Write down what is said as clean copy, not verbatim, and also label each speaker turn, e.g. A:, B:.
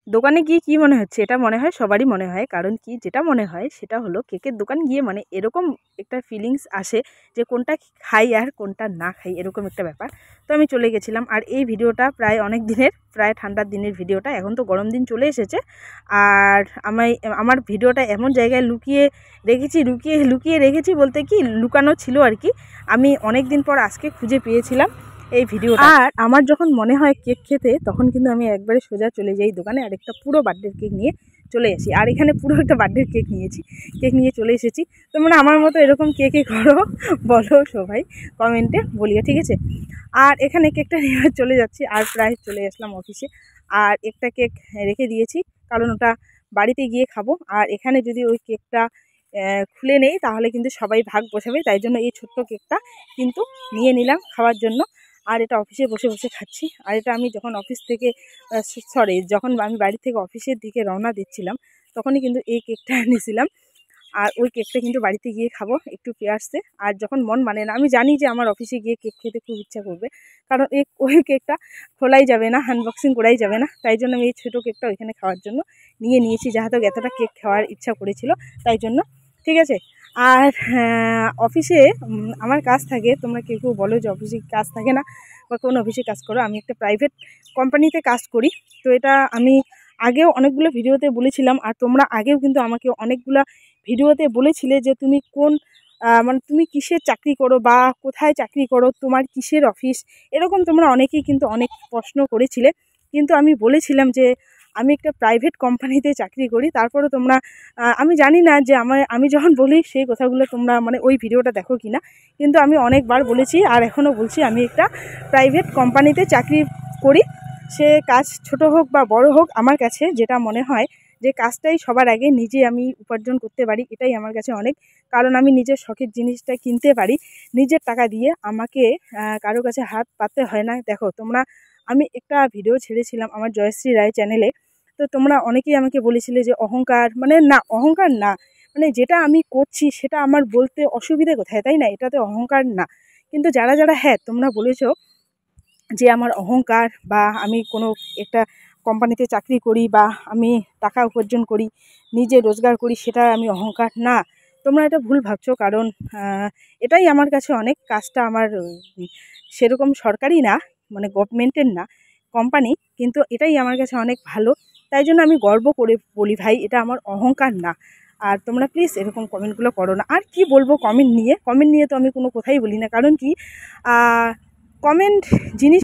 A: দোকানে গিয়ে কি মনে হচ্ছে, এটা মনে হয় সবারই মনে হয়। কারণ কি, যেটা মনে হয় সেটা হলো কেকের দোকান গিয়ে মানে এরকম একটা ফিলিংস আসে যে কোনটা খাই আর কোনটা না খাই, এরকম একটা ব্যাপার। তো আমি চলে গেছিলাম। আর এই ভিডিওটা প্রায় অনেক দিনের, প্রায় ঠান্ডার দিনের ভিডিওটা। এখন তো গরম দিন চলে এসেছে। আর আমার ভিডিওটা এমন জায়গায় লুকিয়ে রেখেছি, লুকিয়ে রেখেছি বলতে কি, লুকানো ছিল আর কি। আমি অনেক দিন পর আজকে খুঁজে পেয়েছিলাম এই ভিডিওটা। আর আমার যখন মনে হয় কেক খেতে, তখন কিন্তু আমি একবারে সোজা চলে যাই দোকানে আর একটা পুরো বার্থডের কেক নিয়ে চলে আসি। আর এখানে পুরো একটা বার্থডের কেক নিয়ে চলে এসেছি। তোমরা আমার মতো এরকম কেকে করো বলো সবাই কমেন্টে বলিও, ঠিক আছে। আর এখানে কেকটা নিয়ে চলে যাচ্ছি, আর প্রায় চলে আসলাম অফিসে। আর একটা কেক রেখে দিয়েছি, কারণ ওটা বাড়িতে গিয়ে খাবো। আর এখানে যদি ওই কেকটা খুলে নেই তাহলে কিন্তু সবাই ভাগ বসাবে, তাই জন্য এই ছোট্ট কেকটা কিন্তু নিয়ে নিলাম খাওয়ার জন্য। আর এটা অফিসে বসে বসে খাচ্ছি। আর এটা আমি যখন যখন আমি বাড়ি থেকে অফিসের দিকে রওনা দিচ্ছিলাম, তখনই কিন্তু এই কেকটা নিয়েছিলাম। আর ওই কেকটা কিন্তু বাড়িতে গিয়ে খাবো একটু পেঁয়াজতে। আর যখন মন মানে না, আমি জানি যে আমার অফিসে গিয়ে কেক খেতে খুব ইচ্ছা করবে, কারণ ওই কেকটা খোলাই যাবে না, আনবক্সিং করাই যাবে না। তাই জন্য আমি এই ছোটো কেকটা ওইখানে খাওয়ার জন্য নিয়েছি, যাহাতে এতটা কেক খাওয়ার ইচ্ছা করেছিল তাই জন্য, ঠিক আছে। আর অফিসে আমার কাজ থাকে। তোমরা কেউ বলো যে অফিসে কাজ থাকে না, বা কোন অফিসে কাজ করো। আমি একটা প্রাইভেট কোম্পানিতে কাজ করি। তো এটা আমি আগেও অনেকগুলো ভিডিওতে বলেছিলাম। আর তোমরা আগেও কিন্তু আমাকে অনেকগুলা ভিডিওতে বলেছিলে যে তুমি মানে তুমি কিসের চাকরি করো, বা কোথায় চাকরি করো, তোমার কিসের অফিস, এরকম তোমরা অনেকেই কিন্তু অনেক প্রশ্ন করেছিলে। কিন্তু আমি বলেছিলাম যে আমি একটা প্রাইভেট কোম্পানিতে চাকরি করি। তারপরে তোমরা আমি জানি না যে আমি যখন বলি সেই কথাগুলো তোমরা মানে ওই ভিডিওটা দেখো কি না, কিন্তু আমি অনেকবার বলেছি আর এখনও বলছি, আমি একটা প্রাইভেট কোম্পানিতে চাকরি করি। সে কাজ ছোট হোক বা বড় হোক, আমার কাছে যেটা মনে হয় যে কাজটাই সবার আগে নিজে আমি উপার্জন করতে পারি, এটাই আমার কাছে অনেক। কারণ আমি নিজের শখের জিনিসটা কিনতে পারি নিজের টাকা দিয়ে, আমাকে কারো কাছে হাত পাততে হয় না। দেখো তোমরা, আমি একটা ভিডিও ছেড়েছিলাম আমার জয়শ্রী রায় চ্যানেলে। তো তোমরা অনেকেই আমাকে বলেছিলে যে অহংকার, মানে না, অহংকার না, মানে যেটা আমি করছি সেটা আমার বলতে অসুবিধা কোথায়, তাই না? এটাতে অহংকার না। কিন্তু যারা হ্যাঁ তোমরা বলেছো যে আমার অহংকার, বা আমি কোনো একটা কোম্পানিতে চাকরি করি, বা আমি টাকা উপার্জন করি, নিজে রোজগার করি, সেটা আমি অহংকার না। তোমরা এটা ভুল ভাবছো। কারণ এটাই আমার কাছে অনেক। কাজটা আমার সেরকম সরকারি না, মানে গভর্নমেন্টের না, কোম্পানি, কিন্তু এটাই আমার কাছে অনেক ভালো। তাই জন্য আমি গর্ব করে বলি ভাই, এটা আমার অহংকার না। আর তোমরা প্লিজ এরকম কমেন্টগুলো করো না। আর কি বলবো কমেন্ট নিয়ে তো আমি কোনো কথাই বলি না। কারণ কি, কমেন্ট জিনিস